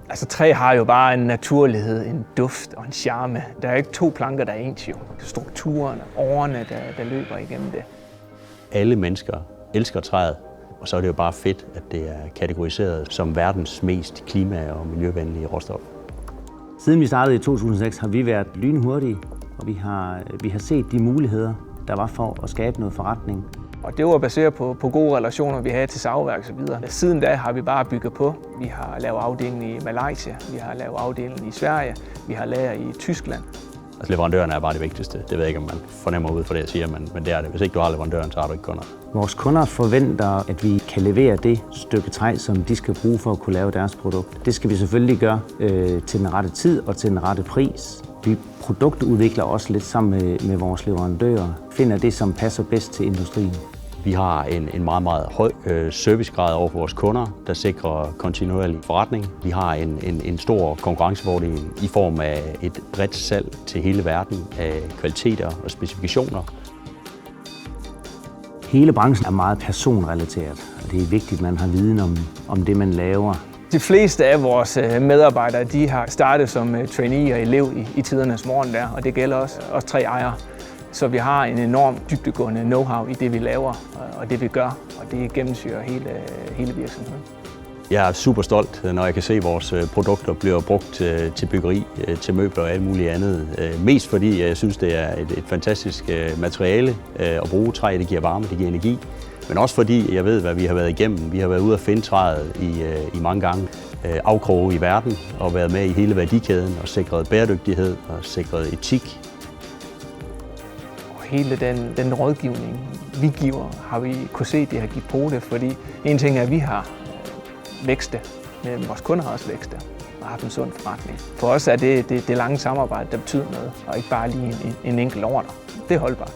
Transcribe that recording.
Altså træ har jo bare en naturlighed, en duft og en charme. Der er ikke to planker, der er ens jo. Strukturerne, årene, der løber igennem det. Alle mennesker elsker træet, og så er det jo bare fedt, at det er kategoriseret som verdens mest klima- og miljøvenlige råstof. Siden vi startede i 2006 har vi været lynhurtige, og vi har set de muligheder, der var for at skabe noget forretning. Og det var baseret på gode relationer, vi havde til savværk og så videre. Siden da har vi bare bygget på. Vi har lavet afdelingen i Malaysia, vi har lavet afdelingen i Sverige, vi har lager i Tyskland. Altså leverandøren er bare det vigtigste. Det ved jeg ikke, om man fornemmer ud for det, jeg siger, men det er det. Hvis ikke du har leverandøren, så har du ikke kunder. Vores kunder forventer, at vi kan levere det stykke træ, som de skal bruge for at kunne lave deres produkt. Det skal vi selvfølgelig gøre til den rette tid og til den rette pris. Vi produktudvikler også lidt sammen med vores leverandører, finder det, som passer bedst til industrien. Vi har en meget, meget høj servicegrad over for vores kunder, der sikrer kontinuerlig forretning. Vi har en stor konkurrencefordel i form af et bredt salg til hele verden af kvaliteter og specifikationer. Hele branchen er meget personrelateret, og det er vigtigt, at man har viden om det, man laver. De fleste af vores medarbejdere de har startet som trainee og elev i tidernes morgen der, og det gælder også os 3 ejere. Så vi har en enorm dybdegående know-how i det, vi laver og det, vi gør, og det gennemsyrer hele virksomheden. Jeg er super stolt, når jeg kan se, at vores produkter bliver brugt til byggeri, til møbler og alt muligt andet. Mest fordi jeg synes, det er et fantastisk materiale at bruge. Træ, det giver varme, det giver energi. Men også fordi jeg ved, hvad vi har været igennem. Vi har været ude at finde træet i mange gange afkroge i verden og været med i hele værdikæden og sikret bæredygtighed og sikret etik. Hele den rådgivning, vi giver, har vi kunne se, det har givet på det, fordi en ting er, at vi har vækste, men vores kunder har også vækste og har haft en sund forretning. For os er det lange samarbejde, der betyder noget, og ikke bare lige en enkelt ordre. Det er holdbart.